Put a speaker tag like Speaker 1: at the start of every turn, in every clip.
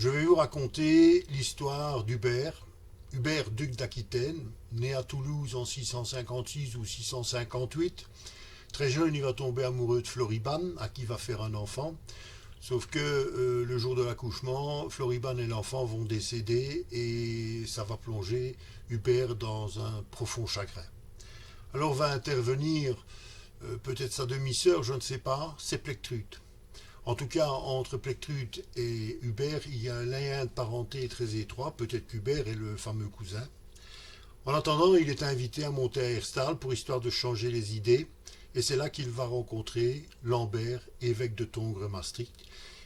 Speaker 1: Je vais vous raconter l'histoire d'Hubert, Hubert duc d'Aquitaine, né à Toulouse en 656 ou 658. Très jeune, il va tomber amoureux de Floribane, à qui il va faire un enfant. Sauf que le jour de l'accouchement, Floribane et l'enfant vont décéder et ça va plonger Hubert dans un profond chagrin. Alors va intervenir peut-être sa demi-sœur, je ne sais pas, c'est Plectrute. En tout cas, entre Plectrute et Hubert, il y a un lien de parenté très étroit, peut-être qu'Hubert est le fameux cousin. En attendant, il est invité à monter à Herstal pour histoire de changer les idées, et c'est là qu'il va rencontrer Lambert, évêque de Tongres-Maastricht.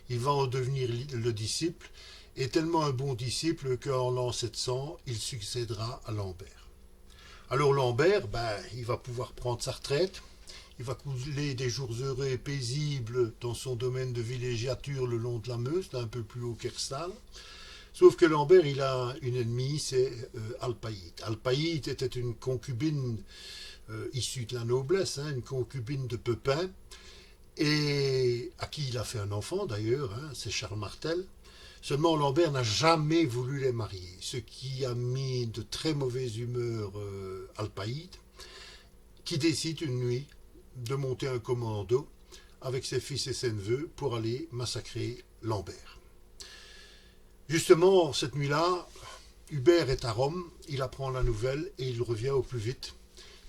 Speaker 1: Il va en devenir le disciple, et tellement un bon disciple qu'en l'an 700, il succédera à Lambert. Alors Lambert, il va pouvoir prendre sa retraite, il va couler des jours heureux et paisibles dans son domaine de villégiature le long de la Meuse, un peu plus haut qu'Herstal. Sauf que Lambert, il a une ennemie, c'est Alpaïde. Alpaïde était une concubine issue de la noblesse, une concubine de Pepin, et à qui il a fait un enfant d'ailleurs, c'est Charles Martel. Seulement Lambert n'a jamais voulu les marier, ce qui a mis de très mauvaise humeur Alpaïde, qui décide une nuit de monter un commando avec ses fils et ses neveux pour aller massacrer Lambert. Justement, cette nuit-là, Hubert est à Rome, il apprend la nouvelle et il revient au plus vite.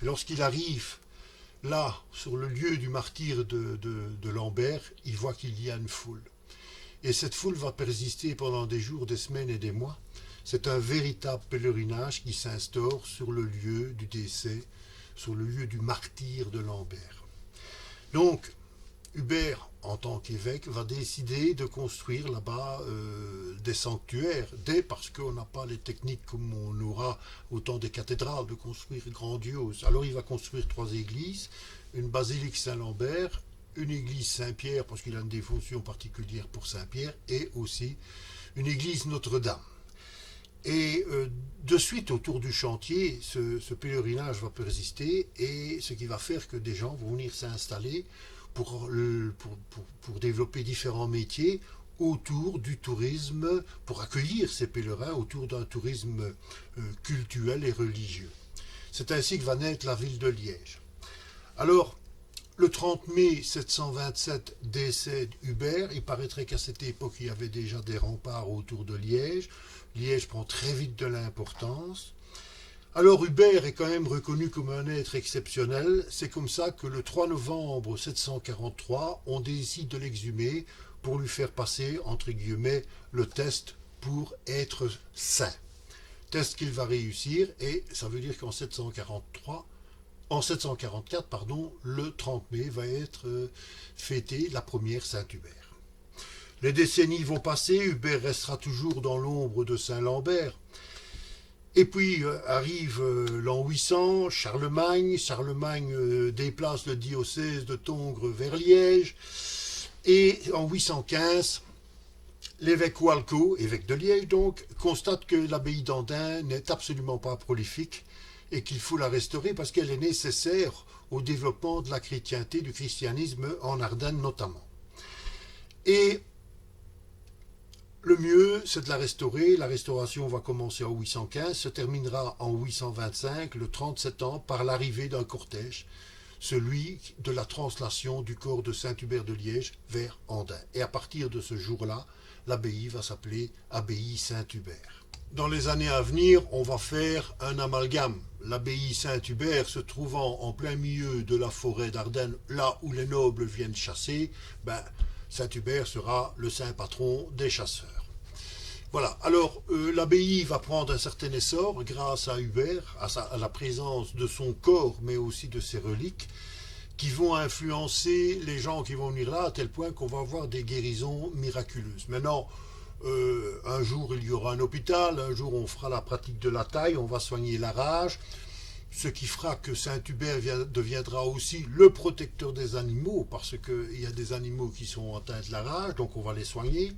Speaker 1: Et lorsqu'il arrive là, sur le lieu du martyre de Lambert, il voit qu'il y a une foule. Et cette foule va persister pendant des jours, des semaines et des mois. C'est un véritable pèlerinage qui s'instaure sur le lieu du décès, sur le lieu du martyre de Lambert. Donc, Hubert, en tant qu'évêque, va décider de construire là-bas des sanctuaires, parce qu'on n'a pas les techniques comme on aura au temps des cathédrales, de construire grandiose. Alors il va construire 3 églises, une basilique Saint-Lambert, une église Saint-Pierre, parce qu'il a une dévotion particulière pour Saint-Pierre, et aussi une église Notre-Dame. Et de suite, autour du chantier, ce pèlerinage va persister, et ce qui va faire que des gens vont venir s'installer pour développer différents métiers autour du tourisme, pour accueillir ces pèlerins autour d'un tourisme cultuel et religieux. C'est ainsi que va naître la ville de Liège. Alors, le 30 mai 727 décède Hubert. Il paraîtrait qu'à cette époque, il y avait déjà des remparts autour de Liège. Liège prend très vite de l'importance. Alors Hubert est quand même reconnu comme un être exceptionnel. C'est comme ça que le 3 novembre 743, on décide de l'exhumer pour lui faire passer, entre guillemets, le test pour être saint. Test qu'il va réussir, et ça veut dire qu'en 744, le 30 mai va être fêté la première Saint-Hubert. Les décennies vont passer, Hubert restera toujours dans l'ombre de Saint-Lambert. Et puis arrive l'an 800, Charlemagne déplace le diocèse de Tongres vers Liège, et en 815, l'évêque Walco, évêque de Liège donc, constate que l'abbaye d'Andin n'est absolument pas prolifique et qu'il faut la restaurer parce qu'elle est nécessaire au développement de la chrétienté, du christianisme en Ardennes notamment. Et le mieux, c'est de la restaurer. La restauration va commencer en 815, se terminera en 825, le 37 ans, par l'arrivée d'un cortège, celui de la translation du corps de Saint-Hubert de Liège vers Andin. Et à partir de ce jour-là, l'abbaye va s'appeler abbaye Saint-Hubert. Dans les années à venir, on va faire un amalgame. L'abbaye Saint-Hubert se trouvant en plein milieu de la forêt d'Ardennes, là où les nobles viennent chasser, Saint-Hubert sera le saint patron des chasseurs. Voilà, alors l'abbaye va prendre un certain essor grâce à Hubert, à la présence de son corps, mais aussi de ses reliques, qui vont influencer les gens qui vont venir là, à tel point qu'on va avoir des guérisons miraculeuses. Maintenant, un jour il y aura un hôpital, un jour on fera la pratique de la taille, on va soigner la rage, ce qui fera que Saint-Hubert deviendra aussi le protecteur des animaux, parce qu'il y a des animaux qui sont atteints de la rage, donc on va les soigner.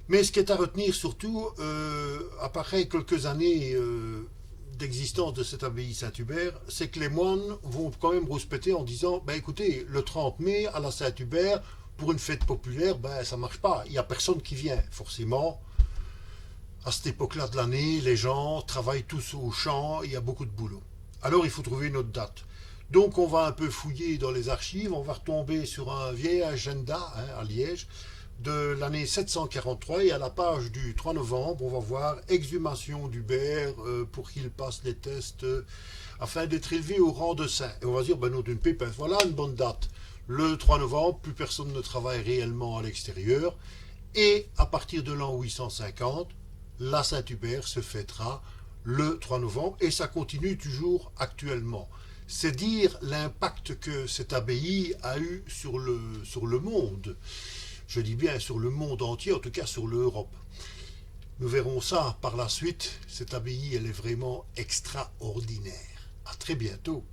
Speaker 1: Mais ce qui est à retenir surtout, après quelques années d'existence de cette abbaye Saint-Hubert, c'est que les moines vont quand même rouspéter en disant écoutez, le 30 mai à la Saint-Hubert, pour une fête populaire, ça ne marche pas, il n'y a personne qui vient. Forcément, À cette époque-là de l'année, les gens travaillent tous au champ, il y a beaucoup de boulot. Alors il faut trouver une autre date. Donc on va un peu fouiller dans les archives, on va retomber sur un vieil agenda à Liège de l'année 743 et à la page du 3 novembre, on va voir exhumation d'Hubert pour qu'il passe les tests afin d'être élevé au rang de saint. Et on va dire, ben non, d'une pépin, voilà une bonne date. Le 3 novembre, plus personne ne travaille réellement à l'extérieur. Et à partir de l'an 850, la Saint-Hubert se fêtera le 3 novembre et ça continue toujours actuellement. C'est dire l'impact que cette abbaye a eu sur le monde. Je dis bien sur le monde entier, en tout cas sur l'Europe. Nous verrons ça par la suite. Cette abbaye, elle est vraiment extraordinaire. À très bientôt.